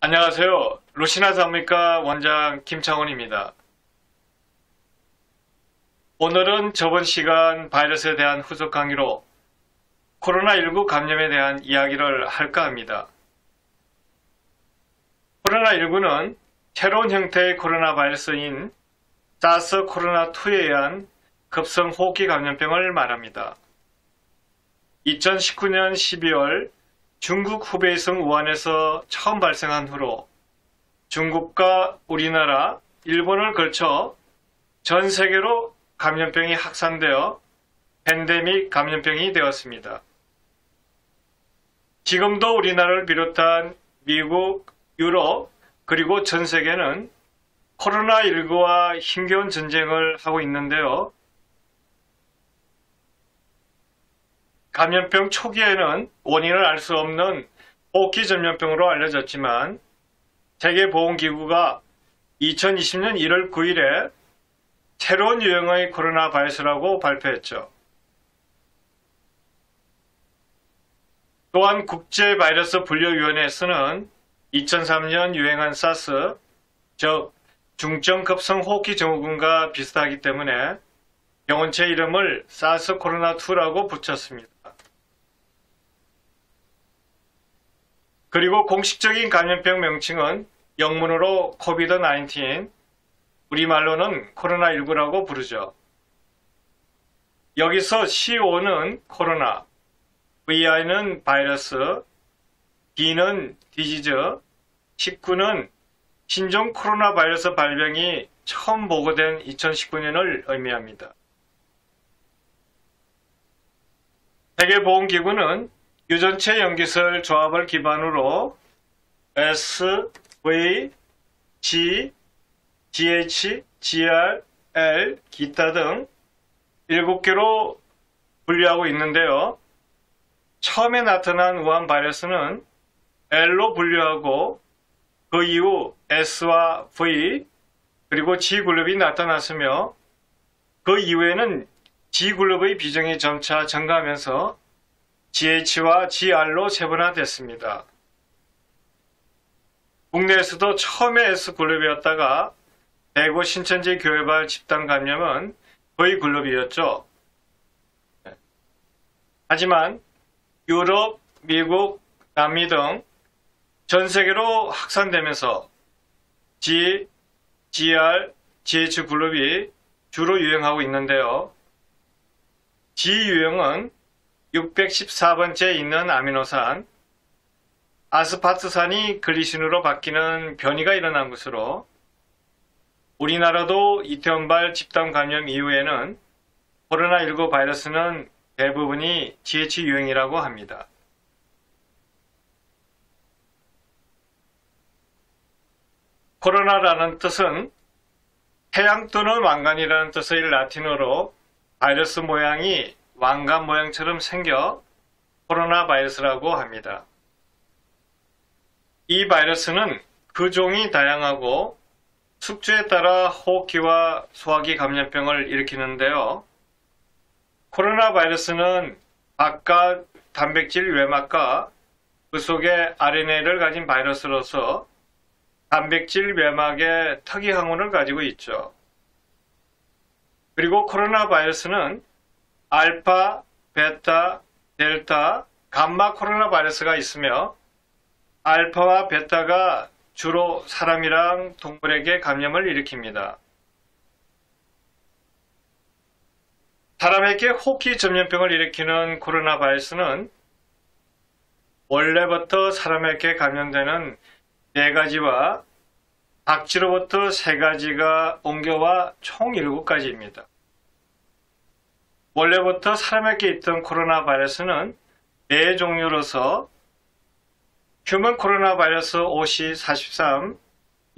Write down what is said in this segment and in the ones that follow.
안녕하세요. 루시나 산부인과 원장 김창훈입니다. 오늘은 저번 시간 바이러스에 대한 후속 강의로 코로나19 감염에 대한 이야기를 할까 합니다. 코로나19는 새로운 형태의 코로나 바이러스인 사스 코로나2에 의한 급성 호흡기 감염병을 말합니다. 2019년 12월 중국 후베이성 우한에서 처음 발생한 후로 중국과 우리나라, 일본을 걸쳐 전 세계로 감염병이 확산되어 팬데믹 감염병이 되었습니다. 지금도 우리나라를 비롯한 미국, 유럽, 그리고 전 세계는 코로나19와 힘겨운 전쟁을 하고 있는데요. 감염병 초기에는 원인을 알 수 없는 호흡기 전염병으로 알려졌지만 세계보건기구가 2020년 1월 9일에 새로운 유형의 코로나 바이러스라고 발표했죠. 또한 국제바이러스분류위원회에서는 2003년 유행한 사스, 즉 중증급성 호흡기 증후군과 비슷하기 때문에 병원체 이름을 사스 코로나2라고 붙였습니다. 그리고 공식적인 감염병 명칭은 영문으로 코비드-19, 우리말로는 코로나19라고 부르죠. 여기서 CO는 코로나, VI는 바이러스, D는 디지즈, 19는 신종 코로나 바이러스 발병이 처음 보고된 2019년을 의미합니다. 세계보건기구는 유전체 염기설 조합을 기반으로 S, V, G, GH, GR, L, 기타 등 7개로 분류하고 있는데요. 처음에 나타난 우한 바이러스는 L로 분류하고 그 이후 S와 V 그리고 G그룹이 나타났으며 그 이후에는 G그룹의 비중이 점차 증가하면서 GH와 GR로 세분화됐습니다. 국내에서도 처음에 S그룹이었다가 대구 신천지 교회발 집단 감염은 V그룹이었죠. 하지만 유럽, 미국, 남미 등 전 세계로 확산되면서 G, GR, GH 그룹이 주로 유행하고 있는데요. G 유형은 614번째 있는 아미노산, 아스파트산이 글리신으로 바뀌는 변이가 일어난 것으로 우리나라도 이태원발 집단 감염 이후에는 코로나19 바이러스는 대부분이 GH 유형이라고 합니다. 코로나라는 뜻은 태양 또는 왕관이라는 뜻의 라틴어로 바이러스 모양이 왕관 모양처럼 생겨 코로나 바이러스라고 합니다. 이 바이러스는 그 종이 다양하고 숙주에 따라 호흡기와 소화기 감염병을 일으키는데요. 코로나 바이러스는 바깥 단백질 외막과 그 속에 RNA를 가진 바이러스로서 단백질 외막에 특이 항원을 가지고 있죠. 그리고 코로나 바이러스는 알파, 베타, 델타, 감마 코로나 바이러스가 있으며 알파와 베타가 주로 사람이랑 동물에게 감염을 일으킵니다. 사람에게 호흡기 전염병을 일으키는 코로나 바이러스는 원래부터 사람에게 감염되는 4가지와 박쥐로부터 3가지가 옮겨와 총 7가지입니다. 원래부터 사람에게 있던 코로나 바이러스는 4종류로서 휴먼 코로나 바이러스 OC43,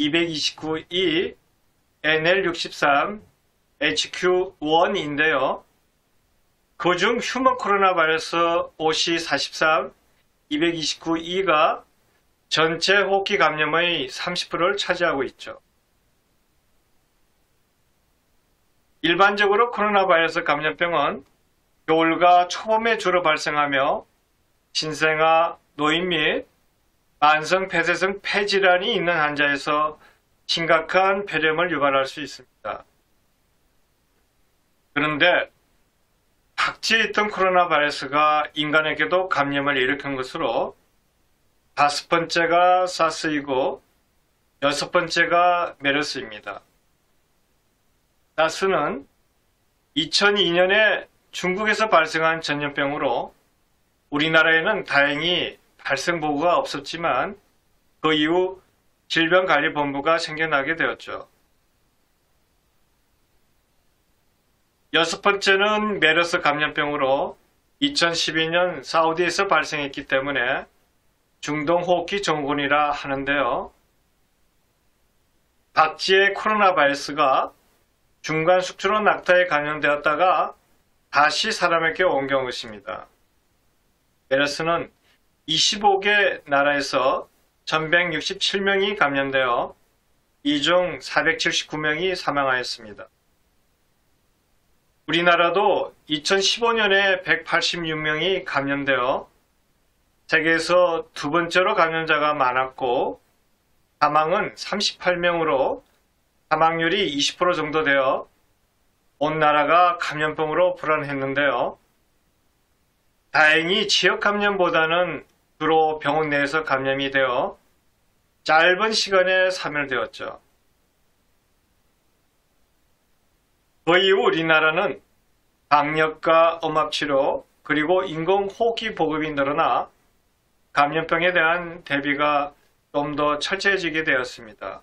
229E, NL63, HQ1인데요. 그중 휴먼 코로나 바이러스 OC43, 229E가 전체 호흡기 감염의 30%를 차지하고 있죠. 일반적으로 코로나 바이러스 감염병은 겨울과 초봄에 주로 발생하며 신생아, 노인 및 만성 폐쇄성 폐질환이 있는 환자에서 심각한 폐렴을 유발할 수 있습니다. 그런데 박쥐에 있던 코로나 바이러스가 인간에게도 감염을 일으킨 것으로 5번째가 사스이고 6번째가 메르스입니다. 사스는 2002년에 중국에서 발생한 전염병으로 우리나라에는 다행히 발생 보고가 없었지만 그 이후 질병관리본부가 생겨나게 되었죠. 6번째는 메르스 감염병으로 2012년 사우디에서 발생했기 때문에 중동호흡기 증후군이라 하는데요. 박쥐의 코로나 바이러스가 중간 숙주로 낙타에 감염되었다가 다시 사람에게 옮겨온 것입니다. 메르스는 25개 나라에서 1167명이 감염되어 이 중 479명이 사망하였습니다. 우리나라도 2015년에 186명이 감염되어 세계에서 두 번째로 감염자가 많았고 사망은 38명으로 사망률이 20% 정도 되어 온 나라가 감염병으로 불안했는데요. 다행히 지역 감염보다는 주로 병원 내에서 감염이 되어 짧은 시간에 사멸되었죠. 그 이후 우리나라는 방역과 음압치료 그리고 인공호흡기 보급이 늘어나 감염병에 대한 대비가 좀 더 철저해지게 되었습니다.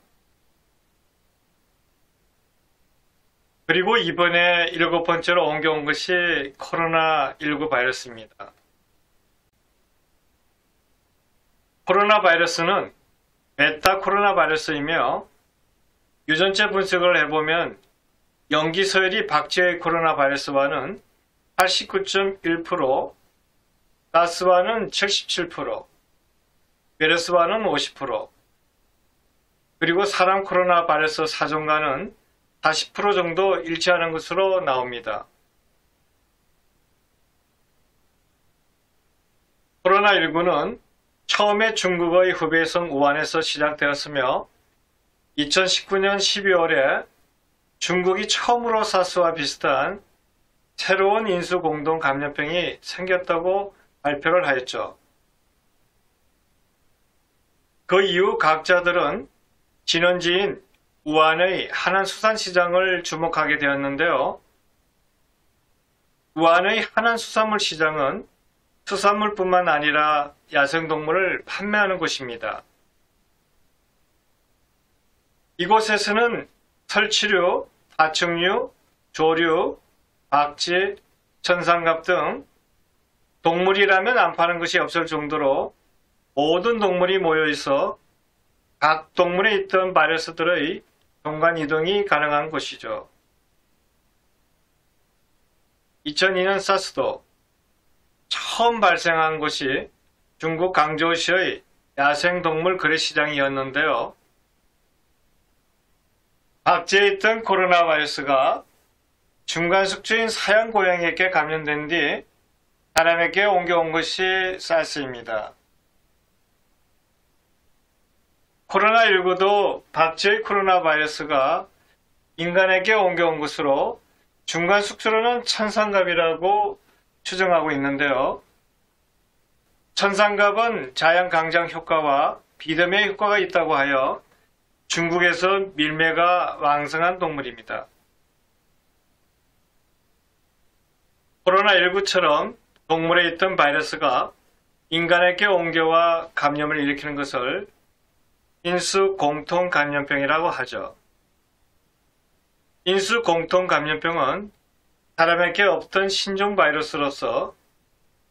그리고 이번에 7번째로 옮겨온 것이 코로나19 바이러스입니다. 코로나 바이러스는 베타 코로나 바이러스이며 유전체 분석을 해보면 염기 서열이 박쥐의 코로나 바이러스와는 89.1%, 사스와는 77%, 메르스와는 50%, 그리고 사람 코로나 바이러스 사종과는 40% 정도 일치하는 것으로 나옵니다. 코로나19는 처음에 중국의 후베이성 우한에서 시작되었으며 2019년 12월에 중국이 처음으로 사스와 비슷한 새로운 인수 공동 감염병이 생겼다고 발표를 하였죠. 그 이후 각자들은 진원지인 우한의 하난수산시장을 주목하게 되었는데요. 우한의 하난수산물시장은 수산물뿐만 아니라 야생동물을 판매하는 곳입니다. 이곳에서는 설치류, 파충류, 조류, 박쥐, 천상갑 등 동물이라면 안 파는 것이 없을 정도로 모든 동물이 모여 있어 각 동물에 있던 바이러스들의 공간 이동이 가능한 곳이죠. 2002년 사스도 처음 발생한 곳이 중국 강저우시의 야생동물 거래시장이었는데요. 박쥐에 있던 코로나 바이러스가 중간숙주인 사양 고양이에게 감염된 뒤 사람에게 옮겨온 것이 사스입니다. 코로나19도 박쥐의 코로나 바이러스가 인간에게 옮겨온 것으로 중간숙주로는 천상갑이라고 추정하고 있는데요. 천상갑은 자양강장 효과와 비듬의 효과가 있다고 하여 중국에서 밀매가 왕성한 동물입니다. 코로나19처럼 동물에 있던 바이러스가 인간에게 옮겨와 감염을 일으키는 것을 인수 공통 감염병이라고 하죠. 인수 공통 감염병은 사람에게 없던 신종 바이러스로서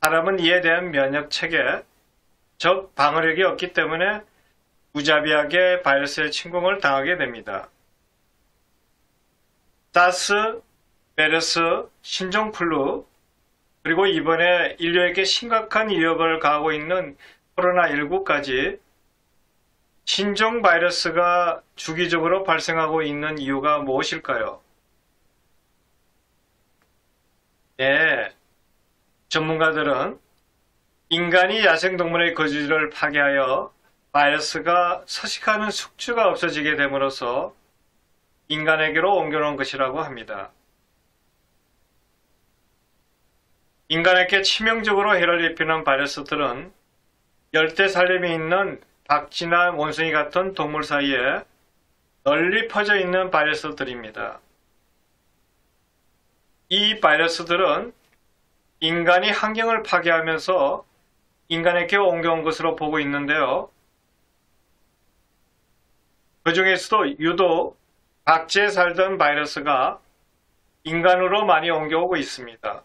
사람은 이에 대한 면역 체계, 즉 방어력이 없기 때문에 무자비하게 바이러스의 침공을 당하게 됩니다. 사스, 메르스, 신종플루, 그리고 이번에 인류에게 심각한 위협을 가하고 있는 코로나19까지 신종 바이러스가 주기적으로 발생하고 있는 이유가 무엇일까요? 네, 전문가들은 인간이 야생동물의 거주지를 파괴하여 바이러스가 서식하는 숙주가 없어지게 됨으로써 인간에게로 옮겨놓은 것이라고 합니다. 인간에게 치명적으로 해를 입히는 바이러스들은 열대 산림에 있는 박쥐나 원숭이 같은 동물 사이에 널리 퍼져 있는 바이러스들입니다. 이 바이러스들은 인간이 환경을 파괴하면서 인간에게 옮겨온 것으로 보고 있는데요. 그 중에서도 유독 박쥐에 살던 바이러스가 인간으로 많이 옮겨오고 있습니다.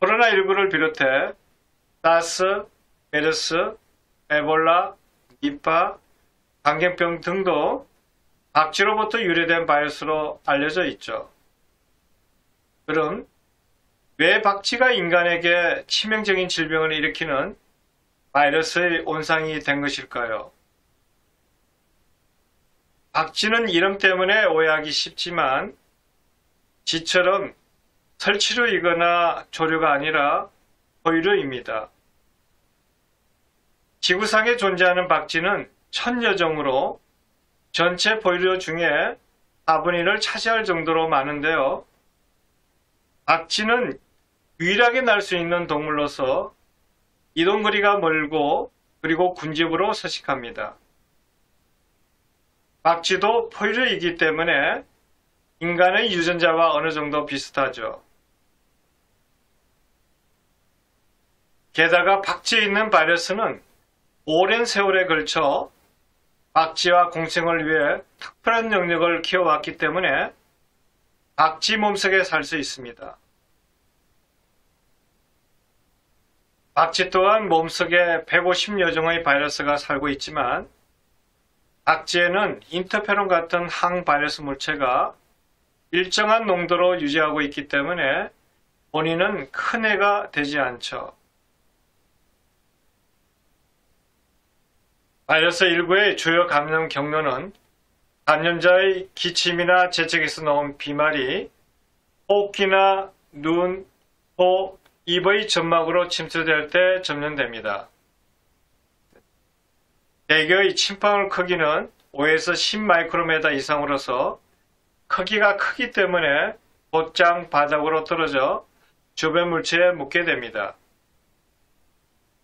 코로나19를 비롯해 사스, 메르스, 에볼라, 니파, 광견병 등도 박쥐로부터 유래된 바이러스로 알려져 있죠. 그럼 왜 박쥐가 인간에게 치명적인 질병을 일으키는 바이러스의 온상이 된 것일까요? 박쥐는 이름 때문에 오해하기 쉽지만 쥐처럼 설치류이거나 조류가 아니라 포유류입니다. 지구상에 존재하는 박쥐는 1000여 종으로 전체 포유류 중에 4분의 1을 차지할 정도로 많은데요. 박쥐는 유일하게 날 수 있는 동물로서 이동거리가 멀고 그리고 군집으로 서식합니다. 박쥐도 포유류이기 때문에 인간의 유전자와 어느 정도 비슷하죠. 게다가 박쥐에 있는 바이러스는 오랜 세월에 걸쳐 박쥐와 공생을 위해 특별한 영역을 키워왔기 때문에 박쥐 몸속에 살 수 있습니다. 박쥐 또한 몸속에 150여 종의 바이러스가 살고 있지만 박쥐에는 인터페론 같은 항바이러스 물체가 일정한 농도로 유지하고 있기 때문에 본인은 큰 해가 되지 않죠. 바이러스 19의 주요 감염 경로는 감염자의 기침이나 재채기에서 나온 비말이 호흡기나 눈, 코, 입의 점막으로 침투될 때 접촉됩니다. 대개의 침방울 크기는 5에서 10마이크로미터 이상으로서 크기가 크기 때문에 곧장 바닥으로 떨어져 주변 물체에 묻게 됩니다.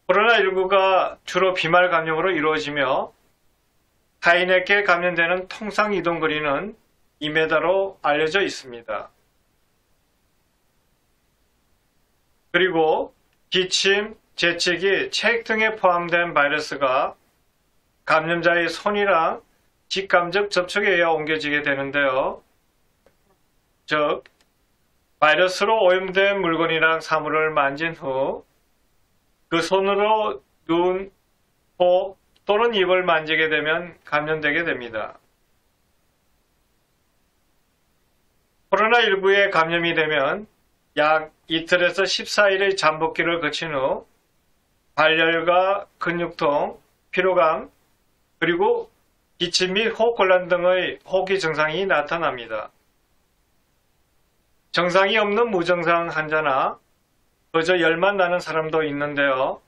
코로나19가 주로 비말 감염으로 이루어지며 타인에게 감염되는 통상 이동거리는 2m로 알려져 있습니다. 그리고 기침, 재채기, 체액 등에 포함된 바이러스가 감염자의 손이랑 직감적 접촉에 의해 옮겨지게 되는데요. 즉, 바이러스로 오염된 물건이랑 사물을 만진 후 그 손으로 눈, 코 또는 입을 만지게 되면 감염되게 됩니다. 코로나19에 감염이 되면 약 이틀에서 14일의 잠복기를 거친 후 발열과 근육통, 피로감, 그리고 기침 및 호흡곤란 등의 호흡기 증상이 나타납니다. 증상이 없는 무증상 환자나 그저 열만 나는 사람도 있는데요.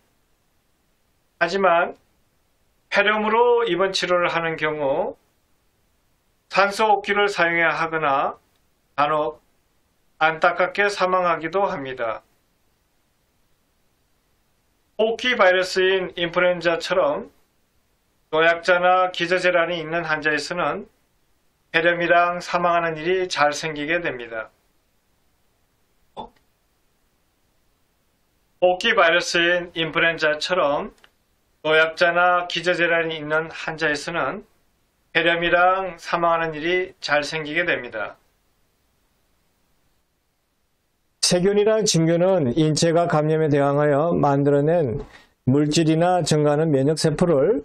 하지만 폐렴으로 입원 치료를 하는 경우 산소호흡기를 사용해야 하거나 간혹 안타깝게 사망하기도 합니다. 호흡기 바이러스인 인플루엔자처럼 노약자나 기저질환이 있는 환자에서는 폐렴이랑 사망하는 일이 잘 생기게 됩니다. 호흡기 바이러스인 인플루엔자처럼 노약자나 기저질환이 있는 환자에서는 폐렴이랑 사망하는 일이 잘 생기게 됩니다. 세균이나 진균은 인체가 감염에 대항하여 만들어낸 물질이나 증가하는 면역세포를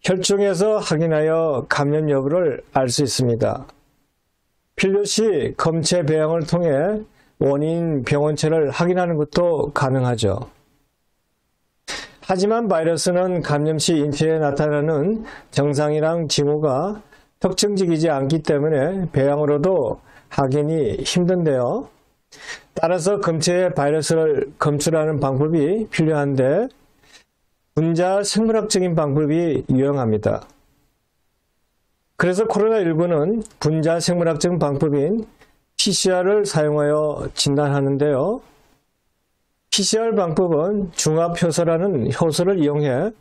혈중에서 확인하여 감염 여부를 알 수 있습니다. 필요시 검체 배양을 통해 원인 병원체를 확인하는 것도 가능하죠. 하지만 바이러스는 감염 시 인체에 나타나는 증상이랑 징후가 특징적이지 않기 때문에 배양으로도 확인이 힘든데요. 따라서 검체에 바이러스를 검출하는 방법이 필요한데 분자 생물학적인 방법이 유용합니다. 그래서 코로나19는 분자 생물학적 방법인 PCR을 사용하여 진단하는데요. PCR 방법은 중합효소라는 효소를 이용해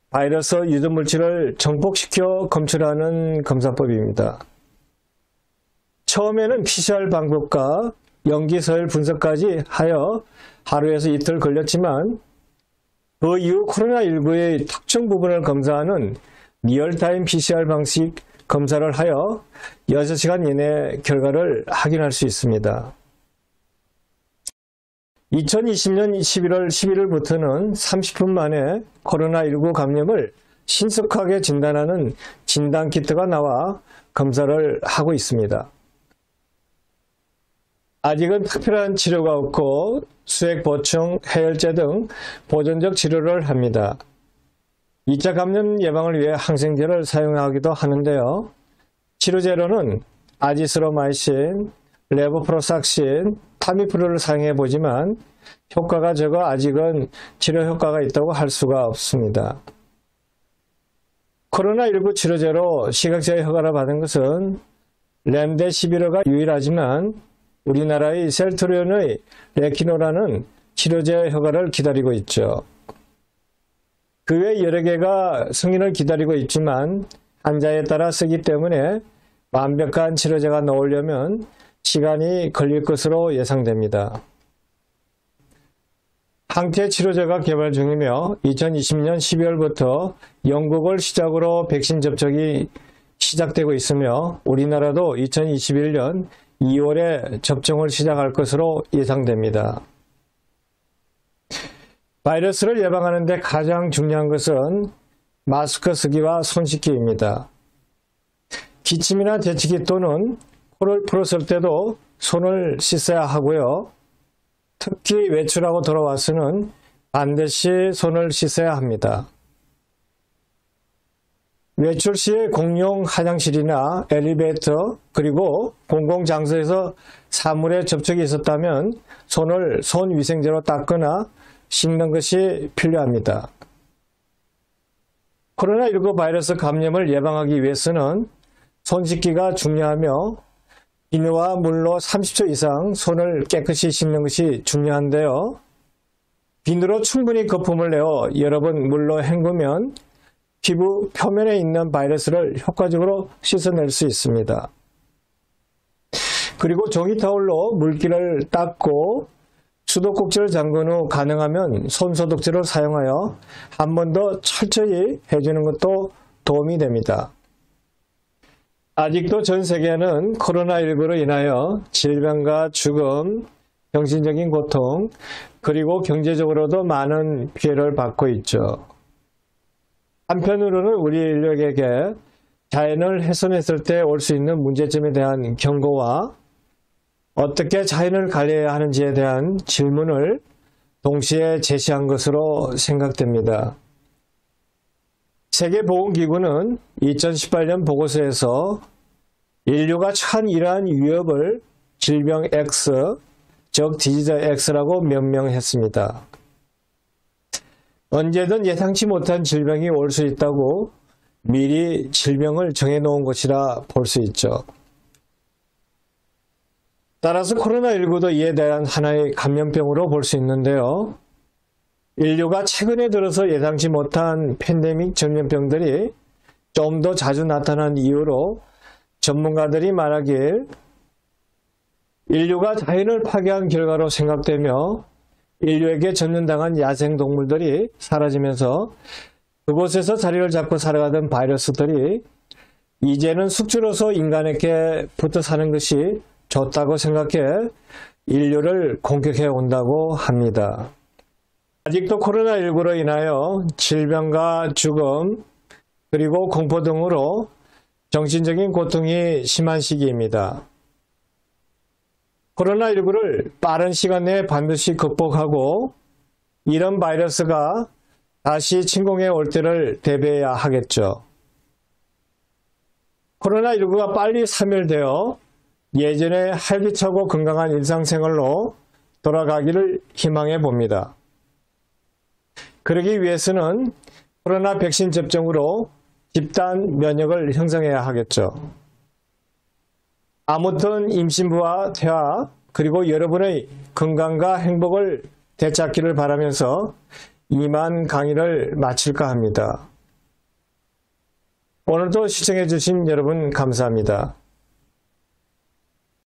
바이러스 유전물질을 정폭시켜 검출하는 검사법입니다. 처음에는 PCR 방법과 염기서열 분석까지 하여 하루에서 이틀 걸렸지만 그 이후 코로나19의 특정 부분을 검사하는 리얼타임 PCR 방식 검사를 하여 6시간 이내 결과를 확인할 수 있습니다. 2020년 11월 11일부터는 30분 만에 코로나19 감염을 신속하게 진단하는 진단키트가 나와 검사를 하고 있습니다. 아직은 특별한 치료가 없고 수액 보충, 해열제 등 보존적 치료를 합니다. 2차 감염 예방을 위해 항생제를 사용하기도 하는데요. 치료제로는 아지스로마이신, 레보프로삭신, 타미프루를 사용해 보지만 효과가 적어 아직은 치료 효과가 있다고 할 수가 없습니다. 코로나19 치료제로 시각장애 허가를 받은 것은 렘데시비르가 유일하지만 우리나라의 셀트리온의 레키노라는 치료제 허가를 기다리고 있죠. 그 외 여러 개가 승인을 기다리고 있지만 환자에 따라 쓰기 때문에 완벽한 치료제가 나오려면 시간이 걸릴 것으로 예상됩니다. 항체 치료제가 개발 중이며 2020년 12월부터 영국을 시작으로 백신 접종이 시작되고 있으며 우리나라도 2021년 2월에 접종을 시작할 것으로 예상됩니다. 바이러스를 예방하는 데 가장 중요한 것은 마스크 쓰기와 손 씻기입니다. 기침이나 재채기 또는 코를 풀었을 때도 손을 씻어야 하고요. 특히 외출하고 돌아와서는 반드시 손을 씻어야 합니다. 외출 시에 공용 화장실이나 엘리베이터 그리고 공공장소에서 사물에 접촉이 있었다면 손을 손위생제로 닦거나 씻는 것이 필요합니다. 코로나19 바이러스 감염을 예방하기 위해서는 손 씻기가 중요하며 비누와 물로 30초 이상 손을 깨끗이 씻는 것이 중요한데요. 비누로 충분히 거품을 내어 여러 번 물로 헹구면 피부 표면에 있는 바이러스를 효과적으로 씻어낼 수 있습니다. 그리고 종이 타올로 물기를 닦고 수도꼭지를 잠근 후 가능하면 손소독제를 사용하여 한 번 더 철저히 해주는 것도 도움이 됩니다. 아직도 전 세계는 코로나19로 인하여 질병과 죽음, 정신적인 고통, 그리고 경제적으로도 많은 피해를 받고 있죠. 한편으로는 우리 인류에게 자연을 훼손했을 때 올 수 있는 문제점에 대한 경고와 어떻게 자연을 관리해야 하는지에 대한 질문을 동시에 제시한 것으로 생각됩니다. 세계보건기구는 2018년 보고서에서 인류가 처한 이러한 위협을 질병 X, 즉 디지즈 X라고 명명했습니다. 언제든 예상치 못한 질병이 올 수 있다고 미리 질병을 정해놓은 것이라 볼 수 있죠. 따라서 코로나19도 이에 대한 하나의 감염병으로 볼 수 있는데요. 인류가 최근에 들어서 예상치 못한 팬데믹 전염병들이 좀 더 자주 나타난 이유로 전문가들이 말하길 인류가 자연을 파괴한 결과로 생각되며 인류에게 전염당한 야생동물들이 사라지면서 그곳에서 자리를 잡고 살아가던 바이러스들이 이제는 숙주로서 인간에게 붙어 사는 것이 좋다고 생각해 인류를 공격해 온다고 합니다. 아직도 코로나19로 인하여 질병과 죽음 그리고 공포 등으로 정신적인 고통이 심한 시기입니다. 코로나19를 빠른 시간 내에 반드시 극복하고 이런 바이러스가 다시 침공해 올 때를 대비해야 하겠죠. 코로나19가 빨리 사멸되어 예전에 활기차고 건강한 일상생활로 돌아가기를 희망해 봅니다. 그러기 위해서는 코로나 백신 접종으로 집단 면역을 형성해야 하겠죠. 아무튼 임신부와 태아 그리고 여러분의 건강과 행복을 되찾기를 바라면서 이만 강의를 마칠까 합니다. 오늘도 시청해 주신 여러분 감사합니다.